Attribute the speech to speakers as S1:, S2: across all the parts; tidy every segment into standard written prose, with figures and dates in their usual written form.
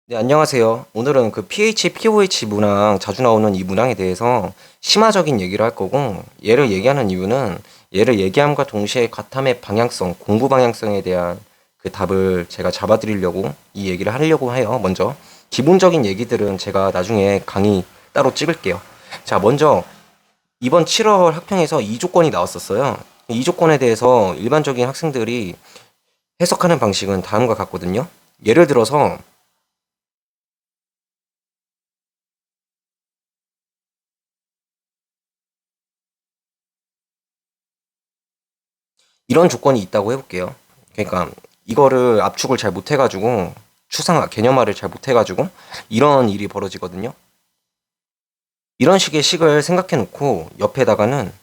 S1: 네, 안녕하세요. 오늘은 그 pH, pOH 문항 자주 나오는 이 문항에 대해서 심화적인 얘기를 할 거고, 얘를 얘기하는 이유는 얘를 얘기함과 동시에 과탐의 방향성, 공부 방향성에 대한 그 답을 제가 잡아드리려고 이 얘기를 하려고 해요. 먼저 기본적인 얘기들은 제가 나중에 강의 따로 찍을게요. 자, 먼저 이번 7월 학평에서 이 조건이 나왔었어요. 이 조건에 대해서 일반적인 학생들이 해석하는 방식은 다음과 같거든요. 예를 들어서 이런 조건이 있다고 해볼게요. 그러니까 이거를 압축을 잘 못해가지고 추상화, 개념화를 잘 못해가지고 이런 일이 벌어지거든요. 이런 식의 식을 생각해 놓고 옆에다가는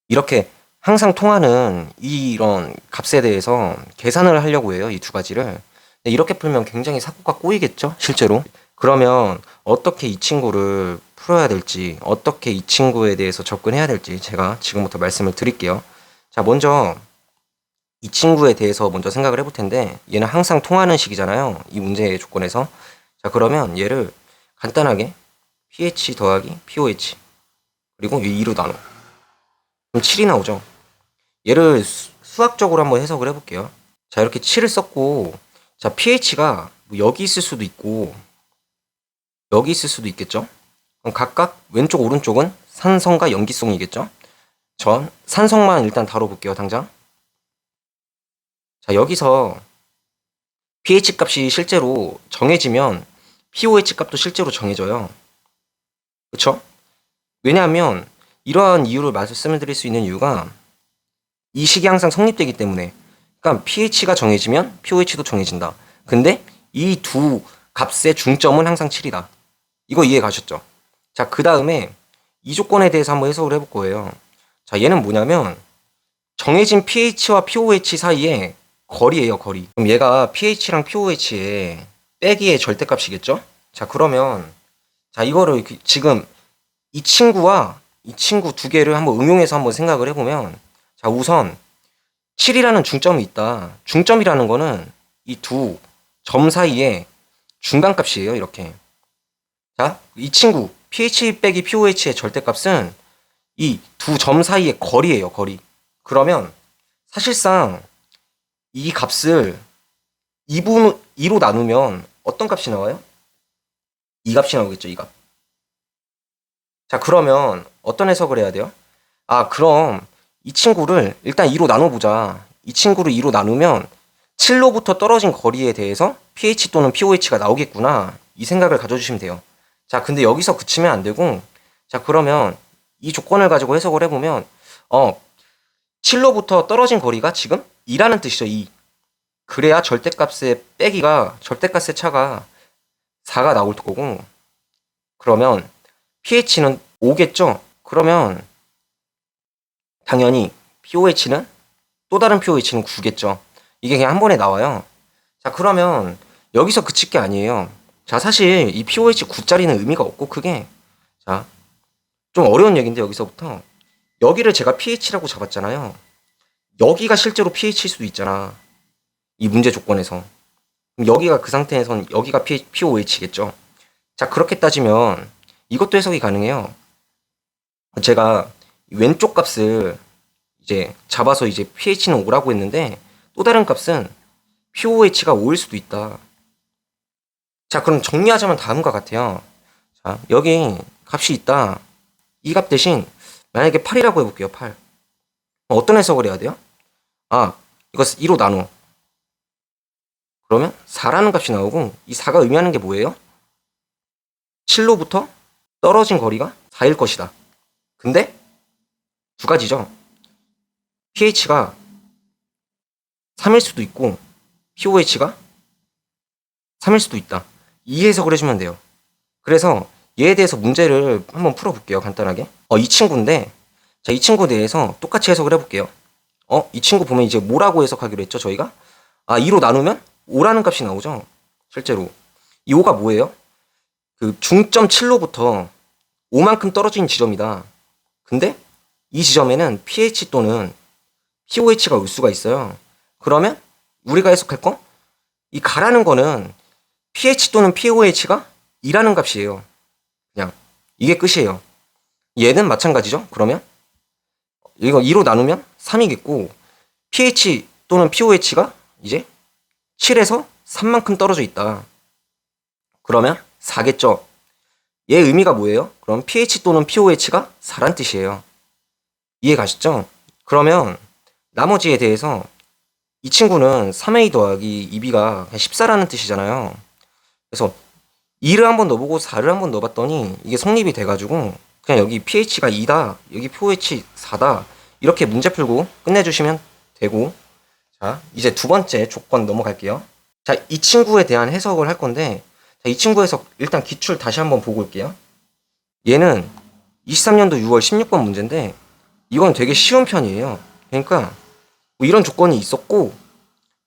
S1: 이렇게 항상 통하는 이런 값에 대해서 계산을 하려고 해요. 이 두 가지를. 이렇게 풀면 굉장히 사고가 꼬이겠죠? 실제로. 그러면 어떻게 이 친구를 풀어야 될지, 어떻게 이 친구에 대해서 접근해야 될지 제가 지금부터 말씀을 드릴게요. 자, 먼저 이 친구에 대해서 먼저 생각을 해볼 텐데, 얘는 항상 통하는 식이잖아요. 이 문제의 조건에서. 자, 그러면 얘를 간단하게 pH 더하기 pOH 그리고 이 2로 나눠. 그럼 7이 나오죠. 얘를 수학적으로 한번 해석을 해볼게요. 자, 이렇게 7을 썼고, 자, pH가 여기 있을 수도 있고 여기 있을 수도 있겠죠. 그럼 각각 왼쪽 오른쪽은 산성과 염기성이겠죠. 전 산성만 일단 다뤄볼게요. 당장. 자, 여기서 pH 값이 실제로 정해지면 pOH 값도 실제로 정해져요. 그쵸? 왜냐하면 이러한 이유를 말씀을 드릴 수 있는 이유가 이 식이 항상 성립되기 때문에. 그러니까 pH가 정해지면 pOH도 정해진다. 근데 이 두 값의 중점은 항상 7이다. 이거 이해 가셨죠? 자, 그 다음에 이 조건에 대해서 한번 해석을 해볼 거예요. 자, 얘는 뭐냐면 정해진 pH와 pOH 사이에 거리예요, 거리. 그럼 얘가 pH랑 pOH의 빼기의 절대값이겠죠? 자, 그러면 자, 이거를 지금 이 친구와 이 친구 두 개를 한번 응용해서 한번 생각을 해보면, 자, 우선 7이라는 중점이 있다. 중점이라는 거는 이 두 점 사이에 중간값이에요, 이렇게. 자, 이 친구 pH 빼기 pOH의 절대값은 이 두 점 사이의 거리예요, 거리. 그러면 사실상 이 값을 2로 나누면 어떤 값이 나와요? 이 값이 나오겠죠, 이 값. 자, 그러면 어떤 해석을 해야 돼요? 아, 그럼 이 친구를 일단 2로 나눠보자. 이 친구를 2로 나누면 7로부터 떨어진 거리에 대해서 pH 또는 pOH가 나오겠구나. 이 생각을 가져주시면 돼요. 자, 근데 여기서 그치면 안 되고, 자, 그러면 이 조건을 가지고 해석을 해보면, 7로부터 떨어진 거리가 지금 2라는 뜻이죠, 2. 그래야 절대값의 빼기가, 절대값의 차가 4가 나올 거고, 그러면 pH는 5겠죠? 그러면 당연히 pOH는 또 다른 pOH는 9겠죠. 이게 그냥 한 번에 나와요. 자, 그러면 여기서 그칠 게 아니에요. 자, 사실 이 pOH 9짜리는 의미가 없고 크게. 자, 좀 어려운 얘기인데 여기서부터 여기를 제가 pH라고 잡았잖아요. 여기가 실제로 pH일 수도 있잖아. 이 문제 조건에서. 그럼 여기가 그 상태에선 여기가 pOH겠죠. 자, 그렇게 따지면 이것도 해석이 가능해요. 제가 왼쪽 값을 이제 잡아서 이제 pH는 5라고 했는데 또 다른 값은 pOH가 5일 수도 있다. 자, 그럼 정리하자면 다음과 같아요. 자, 여기 값이 있다. 이 값 대신 만약에 8이라고 해볼게요. 8. 어떤 해석을 해야 돼요? 아, 이거 2로 나눠. 그러면 4라는 값이 나오고 이 4가 의미하는 게 뭐예요? 7로부터 떨어진 거리가 4일 것이다. 근데 두 가지죠. pH가 3일 수도 있고 pOH가 3일 수도 있다. 이 해석을 해주면 돼요. 그래서 얘에 대해서 문제를 한번 풀어볼게요. 간단하게. 이 친구인데, 자, 이 친구에 대해서 똑같이 해석을 해볼게요. 이 친구 보면 이제 뭐라고 해석하기로 했죠, 저희가? 아, 2로 나누면 5라는 값이 나오죠. 실제로. 이 5가 뭐예요? 그 중점 7로부터 5만큼 떨어진 지점이다. 근데 이 지점에는 pH 또는 pOH가 올 수가 있어요. 그러면 우리가 해석할 거? 이 가라는 거는 pH 또는 pOH가 2라는 값이에요. 그냥 이게 끝이에요. 얘는 마찬가지죠. 그러면 이거 2로 나누면 3이겠고 pH 또는 pOH가 이제 7에서 3만큼 떨어져 있다. 그러면 4겠죠. 얘 의미가 뭐예요? 그럼 pH 또는 pOH가 4란 뜻이에요. 이해 가셨죠? 그러면 나머지에 대해서 이 친구는 3a 더하기 2b가 14라는 뜻이잖아요. 그래서 2를 한번 넣어보고 4를 한번 넣어봤더니 이게 성립이 돼가지고 그냥 여기 pH가 2다, 여기 pOH 4다 이렇게 문제 풀고 끝내주시면 되고, 자 이제 두 번째 조건 넘어갈게요. 자, 이 친구에 대한 해석을 할 건데, 자, 이 친구 해석 일단 기출 다시 한번 보고 올게요. 얘는 23년도 6월 16번 문제인데 이건 되게 쉬운 편이에요. 그러니까 뭐 이런 조건이 있었고,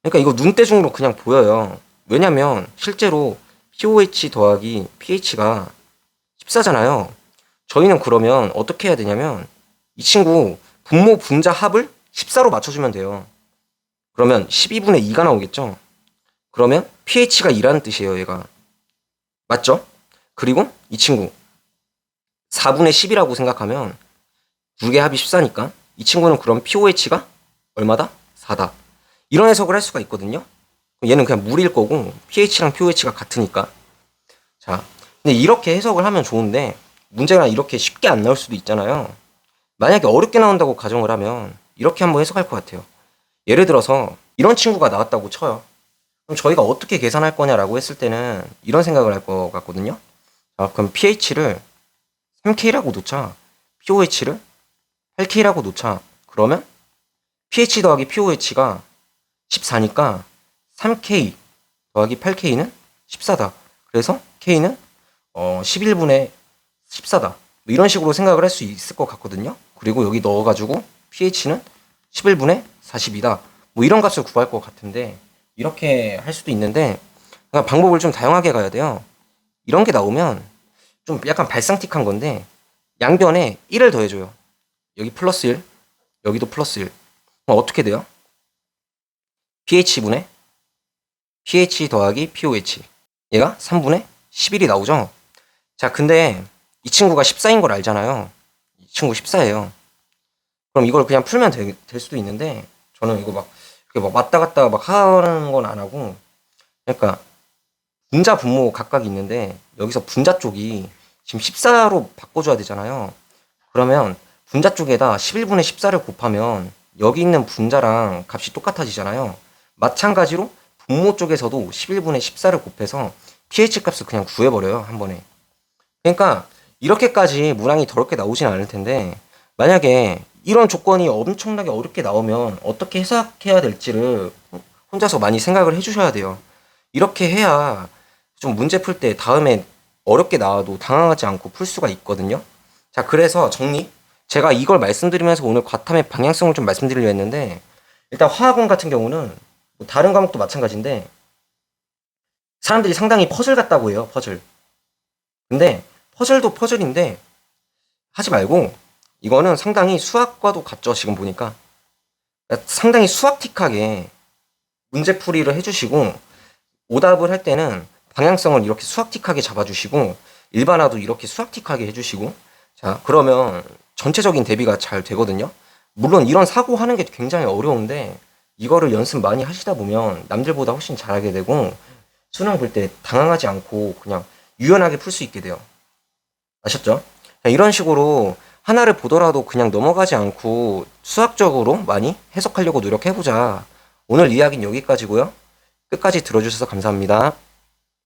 S1: 그러니까 이거 눈대중으로 그냥 보여요. 왜냐면 실제로 pOH 더하기 pH가 14잖아요. 저희는 그러면 어떻게 해야 되냐면 이 친구 분모 분자 합을 14로 맞춰주면 돼요. 그러면 12분의 2가 나오겠죠. 그러면 pH가 2라는 뜻이에요, 얘가. 맞죠? 그리고 이 친구 4분의 10이라고 생각하면 두 개 합이 14니까 이 친구는 그럼 pOH가 얼마다? 4다. 이런 해석을 할 수가 있거든요. 얘는 그냥 물일 거고 pH랑 pOH가 같으니까. 자, 근데 이렇게 해석을 하면 좋은데 문제가 이렇게 쉽게 안 나올 수도 있잖아요. 만약에 어렵게 나온다고 가정을 하면 이렇게 한번 해석할 것 같아요. 예를 들어서 이런 친구가 나왔다고 쳐요. 그럼 저희가 어떻게 계산할 거냐라고 했을 때는 이런 생각을 할 것 같거든요. 자, 그럼 pH를 3K라고 놓자. pOH를 8K라고 놓자. 그러면 pH 더하기 pOH가 14니까 3K 더하기 8K는 14다. 그래서 K는 11분의 14다. 뭐 이런 식으로 생각을 할 수 있을 것 같거든요. 그리고 여기 넣어가지고 pH는 11분의 42다. 뭐 이런 값을 구할 것 같은데 이렇게 할 수도 있는데 그러니까 방법을 좀 다양하게 가야 돼요. 이런 게 나오면 좀 약간 발상틱한 건데 양변에 1을 더해줘요. 여기 플러스 1, 여기도 플러스 1. 그럼 어떻게 돼요? pH분의 pH 더하기 pOH. 얘가 3분의 11이 나오죠? 자, 근데 이 친구가 14인 걸 알잖아요. 이 친구 14예요. 그럼 이걸 그냥 풀면 될 수도 있는데 저는 이거 막 왔다 갔다 막 하는 건 안 하고, 그러니까 분자 분모 각각 있는데 여기서 분자 쪽이 지금 14로 바꿔줘야 되잖아요. 그러면 분자 쪽에다 11분의 14를 곱하면 여기 있는 분자랑 값이 똑같아지잖아요. 마찬가지로 분모 쪽에서도 11분의 14를 곱해서 pH 값을 그냥 구해버려요, 한 번에. 그러니까 이렇게까지 문항이 더럽게 나오진 않을 텐데 만약에 이런 조건이 엄청나게 어렵게 나오면 어떻게 해석해야 될지를 혼자서 많이 생각을 해주셔야 돼요. 이렇게 해야 좀 문제 풀 때 다음에 어렵게 나와도 당황하지 않고 풀 수가 있거든요. 자, 그래서 정리. 제가 이걸 말씀드리면서 오늘 과탐의 방향성을 좀 말씀드리려 했는데 일단 화학원 같은 경우는 뭐 다른 과목도 마찬가지인데 사람들이 상당히 퍼즐 같다고 해요. 퍼즐. 근데 퍼즐도 퍼즐인데 하지 말고 이거는 상당히 수학과도 같죠. 지금 보니까 상당히 수학틱하게 문제풀이를 해주시고 오답을 할 때는 방향성을 이렇게 수학틱하게 잡아주시고 일반화도 이렇게 수학틱하게 해주시고, 자 그러면 전체적인 대비가 잘 되거든요. 물론 이런 사고 하는 게 굉장히 어려운데 이거를 연습 많이 하시다 보면 남들보다 훨씬 잘하게 되고 수능 볼 때 당황하지 않고 그냥 유연하게 풀 수 있게 돼요. 아셨죠? 이런 식으로 하나를 보더라도 그냥 넘어가지 않고 수학적으로 많이 해석하려고 노력해보자. 오늘 이야기는 여기까지고요. 끝까지 들어주셔서 감사합니다.